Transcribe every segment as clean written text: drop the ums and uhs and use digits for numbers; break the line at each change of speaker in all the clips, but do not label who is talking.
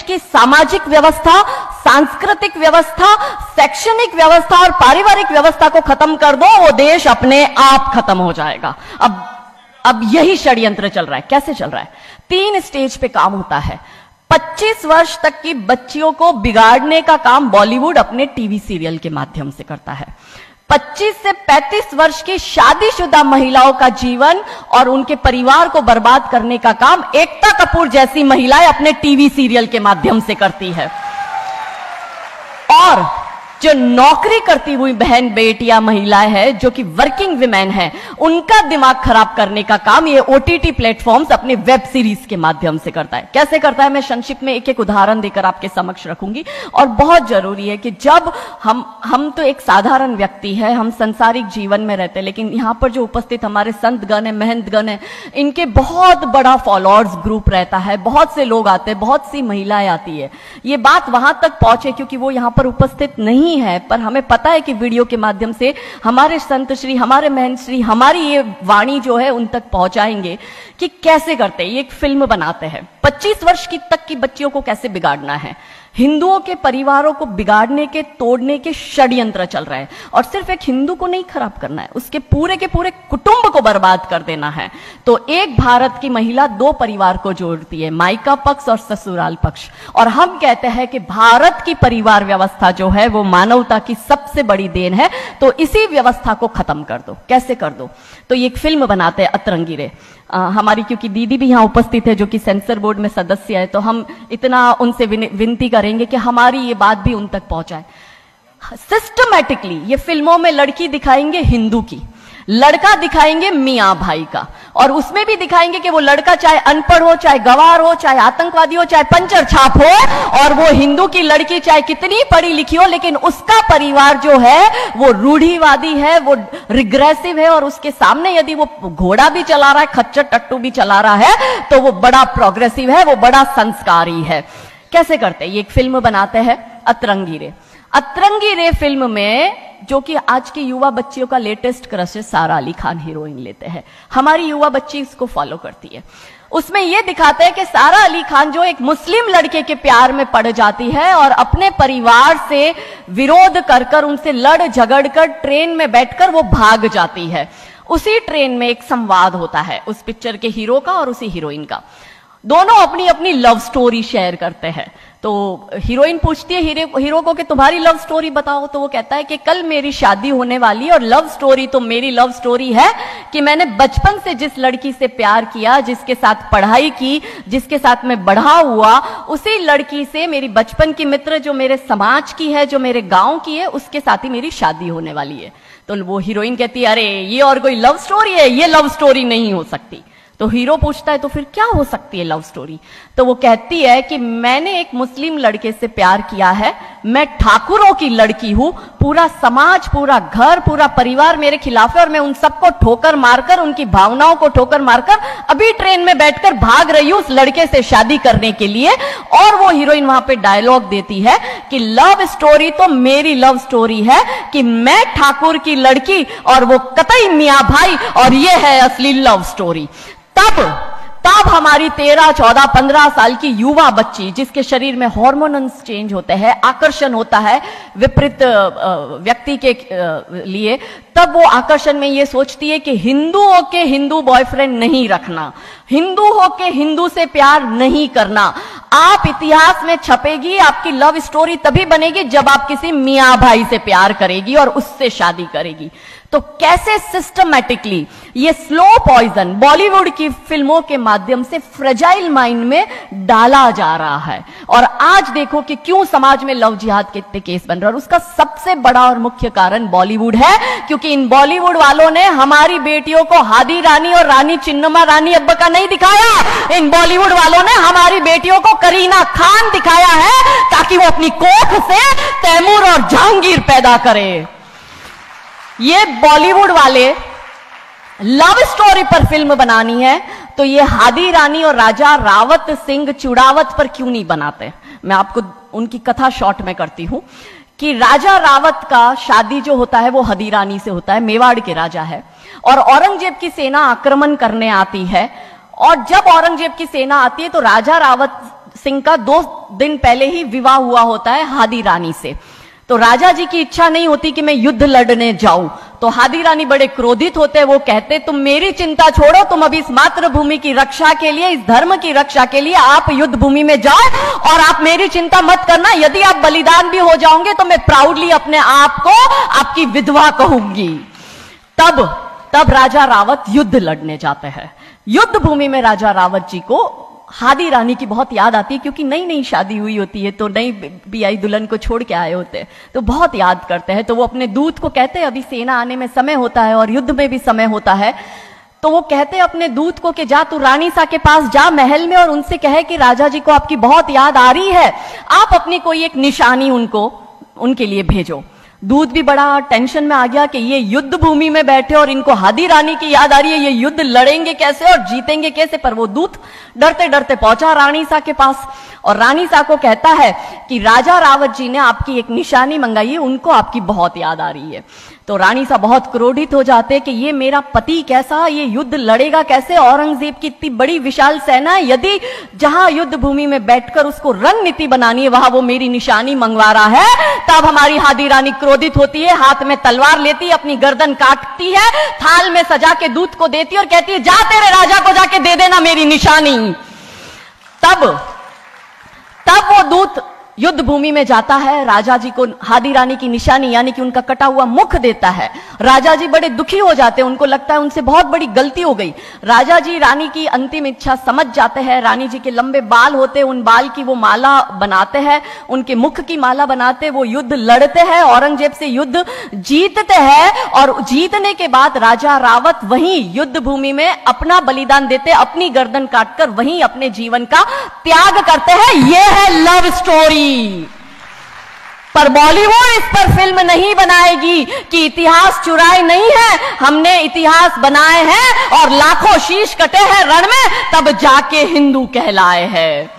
की सामाजिक व्यवस्था, सांस्कृतिक व्यवस्था, शैक्षणिक व्यवस्था और पारिवारिक व्यवस्था को खत्म कर दो, वो देश अपने आप खत्म हो जाएगा। अब यही षड्यंत्र चल रहा है। कैसे चल रहा है? 3 स्टेज पे काम होता है। 25 वर्ष तक की बच्चियों को बिगाड़ने का काम बॉलीवुड अपने टीवी सीरियल के माध्यम से करता है। 25 से 35 वर्ष की शादीशुदा महिलाओं का जीवन और उनके परिवार को बर्बाद करने का काम एकता कपूर जैसी महिलाएं अपने टीवी सीरियल के माध्यम से करती है। और जो नौकरी करती हुई बहन बेटियां महिलाएं हैं, जो कि वर्किंग विमेन हैं, उनका दिमाग खराब करने का काम ये ओटीटी प्लेटफॉर्म्स अपने वेब सीरीज के माध्यम से करता है। कैसे करता है, मैं संक्षिप्त में एक एक उदाहरण देकर आपके समक्ष रखूंगी। और बहुत जरूरी है कि जब हम तो एक साधारण व्यक्ति है, हम संसारिक जीवन में रहते हैं, लेकिन यहां पर जो उपस्थित हमारे संतगण है, महंतगण है, इनके बहुत बड़ा फॉलोअर्स ग्रुप रहता है, बहुत से लोग आते हैं, बहुत सी महिलाएं आती है। ये बात वहां तक पहुंचे क्योंकि वो यहां पर उपस्थित नहीं है, पर हमें पता है कि वीडियो के माध्यम से हमारे संत श्री, हमारे महंत श्री हमारी ये वाणी जो है उन तक पहुंचाएंगे कि कैसे करते हैं। ये एक फिल्म बनाते हैं, 25 वर्ष की तक की बच्चियों को कैसे बिगाड़ना है। हिंदुओं के परिवारों को बिगाड़ने के, तोड़ने के षड्यंत्र चल रहा है। और सिर्फ एक हिंदू को नहीं खराब करना है, उसके पूरे के पूरे कुटुंब को बर्बाद कर देना है। तो एक भारत की महिला 2 परिवार को जोड़ती है, मायका पक्ष और ससुराल पक्ष। और हम कहते हैं कि भारत की परिवार व्यवस्था जो है वो मानवता की सबसे बड़ी देन है। तो इसी व्यवस्था को खत्म कर दो। कैसे कर दो? तो ये एक फिल्म बनाते हैं, अतरंगी रे। हमारी क्योंकि दीदी भी यहाँ उपस्थित है जो कि सेंसर बोर्ड में सदस्य है, तो हम इतना उनसे विनती करेंगे कि हमारी ये बात भी उन तक पहुंचाए। सिस्टमैटिकली ये फिल्मों में लड़की दिखाएंगे हिंदू की, लड़का दिखाएंगे मियां भाई का, और उसमें भी दिखाएंगे कि वो लड़का चाहे अनपढ़ हो, चाहे गवार हो, चाहे आतंकवादी हो, चाहे पंचर छाप हो, और वो हिंदू की लड़की चाहे कितनी पढ़ी लिखी हो, लेकिन उसका परिवार जो है वो रूढ़िवादी है, वो रिग्रेसिव है, और उसके सामने यदि वो घोड़ा भी चला रहा है, खच्चर टट्टू भी चला रहा है, तो वो बड़ा प्रोग्रेसिव है, वो बड़ा संस्कारी है। कैसे करते हैं? ये एक फिल्म बनाते हैं, अतरंगी रे। अतरंगी रे फिल्म में जो कि आज की युवा बच्चियों का लेटेस्ट क्रश है, सारा अली खान हीरोइन लेते हैं। हमारी युवा बच्ची इसको फॉलो करती है। उसमें यह दिखाते हैं कि सारा अली खान जो एक मुस्लिम लड़के के प्यार में पड़ जाती है और अपने परिवार से विरोध कर उनसे लड़ झगड़ कर ट्रेन में बैठकर वो भाग जाती है। उसी ट्रेन में एक संवाद होता है उस पिक्चर के हीरो का और उसी हीरोइन का। दोनों अपनी अपनी लव स्टोरी शेयर करते हैं। तो हीरोइन पूछती है हीरो को कि तुम्हारी लव स्टोरी बताओ। तो वो कहता है कि कल मेरी शादी होने वाली है और लव स्टोरी तो मेरी लव स्टोरी है कि मैंने बचपन से जिस लड़की से प्यार किया, जिसके साथ पढ़ाई की, जिसके साथ मैं बढ़ा हुआ, उसी लड़की से मेरी बचपन की मित्र जो मेरे समाज की है, जो मेरे गांव की है, उसके साथ ही मेरी शादी होने वाली है। तो वो हीरोइन कहती है अरे ये और कोई लव स्टोरी है, ये लव स्टोरी नहीं हो सकती। तो हीरो पूछता है तो फिर क्या हो सकती है लव स्टोरी? तो वो कहती है कि मैंने एक मुस्लिम लड़के से प्यार किया है, मैं ठाकुरों की लड़की हूं, पूरा समाज, पूरा घर, पूरा परिवार मेरे खिलाफ है और मैं उन सबको ठोकर मारकर, उनकी भावनाओं को ठोकर मारकर अभी ट्रेन में बैठकर भाग रही हूं उस लड़के से शादी करने के लिए। और वो हीरोइन वहां पे डायलॉग देती है कि लव स्टोरी तो मेरी लव स्टोरी है कि मैं ठाकुर की लड़की और वो कतई मियां भाई, और ये है असली लव स्टोरी। तब हमारी 13, 14, 15 साल की युवा बच्ची जिसके शरीर में हार्मोन्स चेंज होते हैं, आकर्षण होता है विपरीत व्यक्ति के लिए, तब वो आकर्षण में ये सोचती है कि हिंदू होके हिंदू बॉयफ्रेंड नहीं रखना, हिंदू होके हिंदू से प्यार नहीं करना। आप इतिहास में छपेगी, आपकी लव स्टोरी तभी बनेगी जब आप किसी मियां भाई से प्यार करेगी और उससे शादी करेगी। तो कैसे सिस्टमैटिकली ये स्लो पॉइजन बॉलीवुड की फिल्मों के माध्यम से फ्रेजाइल माइंड में डाला जा रहा है। और आज देखो कि क्यों समाज में लव जिहाद के केस बन रहा है, और उसका सबसे बड़ा और मुख्य कारण बॉलीवुड है, क्योंकि इन बॉलीवुड वालों ने हमारी बेटियों को हादी रानी और रानी चिन्नमा रानी अब्बा का नहीं दिखाया। इन बॉलीवुड वालों ने हमारी बेटियों को करीना खान दिखाया है ताकि वो अपनी कोख से तैमूर और जहांगीर पैदा करे। ये बॉलीवुड वाले लव स्टोरी पर फिल्म बनानी है तो ये हादी रानी और राजा रावत सिंह चुड़ावत पर क्यों नहीं बनाते? मैं आपको उनकी कथा शॉर्ट में करती हूं कि राजा रावत का शादी जो होता है वो हादी रानी से होता है, मेवाड़ के राजा है, और औरंगजेब की सेना आक्रमण करने आती है। और जब औरंगजेब की सेना आती है तो राजा रावत सिंह का 2 दिन पहले ही विवाह हुआ होता है हादी रानी से। तो राजा जी की इच्छा नहीं होती कि मैं युद्ध लड़ने जाऊं, तो हादी रानी बड़े क्रोधित होते, वो कहते तुम मेरी चिंता छोड़ो, तुम अभी इस मातृभूमि की रक्षा के लिए, इस धर्म की रक्षा के लिए आप युद्ध भूमि में जाओ और आप मेरी चिंता मत करना, यदि आप बलिदान भी हो जाओगे तो मैं प्राउडली अपने आप को आपकी विधवा कहूंगी। तब राजा रावत युद्ध लड़ने जाते हैं। युद्ध भूमि में राजा रावत जी को हादी रानी की बहुत याद आती है, क्योंकि नई नई शादी हुई होती है, तो नई बियाई दुल्हन को छोड़ के आए होते हैं, तो बहुत याद करते हैं। तो वो अपने दूत को कहते हैं अभी सेना आने में समय होता है और युद्ध में भी समय होता है, तो वो कहते हैं अपने दूत को कि जा तू रानी सा के पास जा महल में और उनसे कहे कि राजा जी को आपकी बहुत याद आ रही है, आप अपनी कोई एक निशानी उनके लिए भेजो। दूत भी बड़ा टेंशन में आ गया कि ये युद्ध भूमि में बैठे और इनको हादी रानी की याद आ रही है, ये युद्ध लड़ेंगे कैसे और जीतेंगे कैसे। पर वो दूत डरते डरते पहुंचा रानी सा के पास और रानी सा को कहता है कि राजा रावत जी ने आपकी एक निशानी मंगाई है, उनको आपकी बहुत याद आ रही है। तो रानी सा बहुत क्रोधित हो जाते कि ये मेरा पति कैसा, ये युद्ध लड़ेगा कैसे, औरंगजेब की इतनी बड़ी विशाल सेना है, यदि जहां युद्ध भूमि में बैठकर उसको रणनीति बनानी है वहां वो मेरी निशानी मंगवा रहा है। तब हमारी हादी रानी क्रोधित होती है, हाथ में तलवार लेती है, अपनी गर्दन काटती है, थाल में सजा के दूत को देती है और कहती है जा तेरे राजा को जाके दे देना मेरी निशानी। तब वो दूत युद्ध भूमि में जाता है, राजा जी को हादी रानी की निशानी यानी कि उनका कटा हुआ मुख देता है। राजा जी बड़े दुखी हो जाते हैं, उनको लगता है उनसे बहुत बड़ी गलती हो गई। राजा जी रानी की अंतिम इच्छा समझ जाते हैं, रानी जी के लंबे बाल होते हैं, उन बाल की वो माला बनाते हैं, उनके मुख की माला बनाते, वो युद्ध लड़ते हैं, औरंगजेब से युद्ध जीतते हैं और जीतने के बाद राजा रावत वहीं युद्ध भूमि में अपना बलिदान देते, अपनी गर्दन काटकर वहीं अपने जीवन का त्याग करते हैं। यह है लव स्टोरी। पर बॉलीवुड इस पर फिल्म नहीं बनाएगी कि इतिहास चुराए नहीं है, हमने इतिहास बनाए हैं और लाखों शीश कटे हैं रण में, तब जाके हिंदू कहलाए हैं।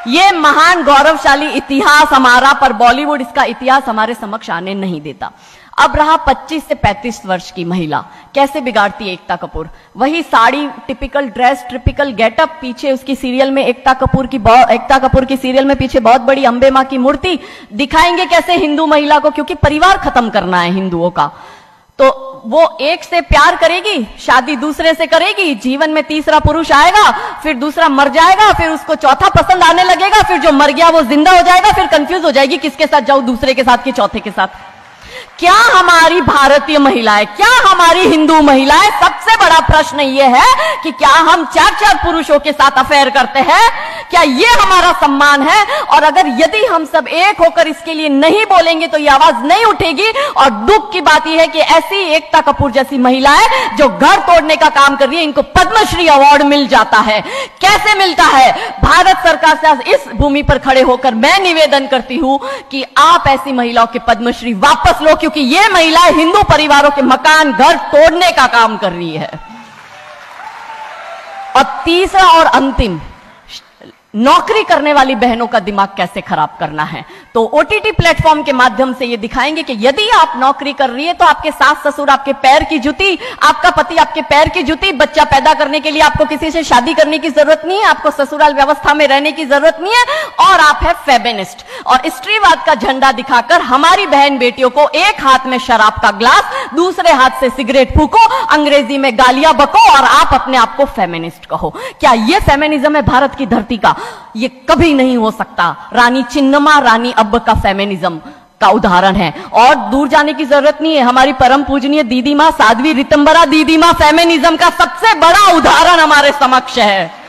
ये महान गौरवशाली इतिहास हमारा, पर बॉलीवुड इसका इतिहास हमारे समक्ष आने नहीं देता। अब रहा 25 से 35 वर्ष की महिला, कैसे बिगाड़ती है एकता कपूर। वही sari, typical dress, typical getup, पीछे उसकी सीरियल में एकता कपूर की सीरियल में पीछे बहुत बड़ी अंबे मां की मूर्ति। दिखाएंगे कैसे हिंदू महिला को, क्योंकि परिवार खत्म करना है हिंदुओं का। तो वो एक से प्यार करेगी, शादी दूसरे से करेगी, जीवन में तीसरा पुरुष आएगा, फिर दूसरा मर जाएगा, फिर उसको चौथा पसंद आने लगेगा, फिर जो मर गया वो जिंदा हो जाएगा, फिर कंफ्यूज हो जाएगी किसके साथ जाऊं, दूसरे के साथ कि चौथे के साथ। क्या हमारी भारतीय महिलाएं, क्या हमारी हिंदू महिलाएं, सबसे बड़ा प्रश्न यह है कि क्या हम 4-4 पुरुषों के साथ अफेयर करते हैं? क्या ये हमारा सम्मान है? और अगर यदि हम सब एक होकर इसके लिए नहीं बोलेंगे तो ये आवाज नहीं उठेगी। और दुख की बात यह है कि ऐसी एकता कपूर जैसी महिलाएं जो घर तोड़ने का काम कर रही है, इनको पद्मश्री अवार्ड मिल जाता है। कैसे मिलता है? भारत सरकार से इस भूमि पर खड़े होकर मैं निवेदन करती हूं कि आप ऐसी महिलाओं के पद्मश्री वापस लो, क्योंकि ये महिलाएं हिंदू परिवारों के मकान, घर तोड़ने का काम कर रही है। और तीसरा और अंतिम, नौकरी करने वाली बहनों का दिमाग कैसे खराब करना है। तो ओटीटी प्लेटफॉर्म के माध्यम से ये दिखाएंगे कि यदि आप नौकरी कर रही है तो आपके सास ससुर आपके पैर की जूती, आपका पति आपके पैर की जूती। बच्चा पैदा करने के लिए आपको किसी से शादी करने की जरूरत नहीं है, आपको ससुराल व्यवस्था में रहने की जरूरत नहीं है, और आप है फेमिनिस्ट। और स्त्रीवाद का झंडा दिखाकर हमारी बहन बेटियों को एक हाथ में शराब का ग्लास, दूसरे हाथ से सिगरेट फूको, अंग्रेजी में गालियां बको और आप अपने आप को फेमिनिस्ट कहो। क्या यह फेमिनिज्म है भारत की धरती का? ये कभी नहीं हो सकता। रानी चिन्नमा, रानी अब्ब का फेमिनिज्म का उदाहरण है, और दूर जाने की जरूरत नहीं है। हमारी परम पूजनीय दीदी मां साध्वी ऋतंबरा दीदी मां फेमिनिज्म का सबसे बड़ा उदाहरण हमारे समक्ष है।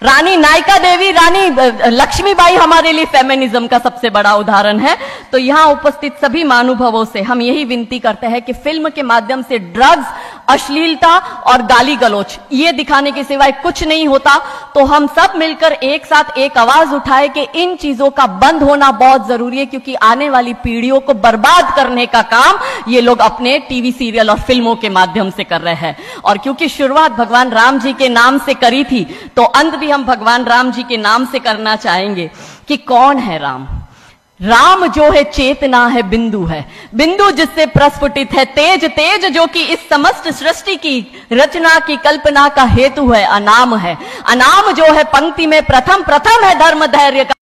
रानी नायका देवी, रानी लक्ष्मीबाई हमारे लिए फेमिनिज्म का सबसे बड़ा उदाहरण है। तो यहां उपस्थित सभी महानुभावों से हम यही विनती करते हैं कि फिल्म के माध्यम से ड्रग्स, अश्लीलता और गाली गलौच ये दिखाने के सिवाय कुछ नहीं होता। तो हम सब मिलकर एक साथ एक आवाज उठाए कि इन चीजों का बंद होना बहुत जरूरी है, क्योंकि आने वाली पीढ़ियों को बर्बाद करने का काम ये लोग अपने टीवी सीरियल और फिल्मों के माध्यम से कर रहे हैं। और क्योंकि शुरुआत भगवान राम जी के नाम से करी थी, तो अंत भी हम भगवान राम जी के नाम से करना चाहेंगे कि कौन है राम। राम जो है चेतना है, बिंदु है, बिंदु जिससे प्रस्फुटित है तेज, तेज जो कि इस समस्त सृष्टि की रचना की कल्पना का हेतु है, अनाम है, अनाम जो है पंक्ति में प्रथम, प्रथम है धर्म धैर्य का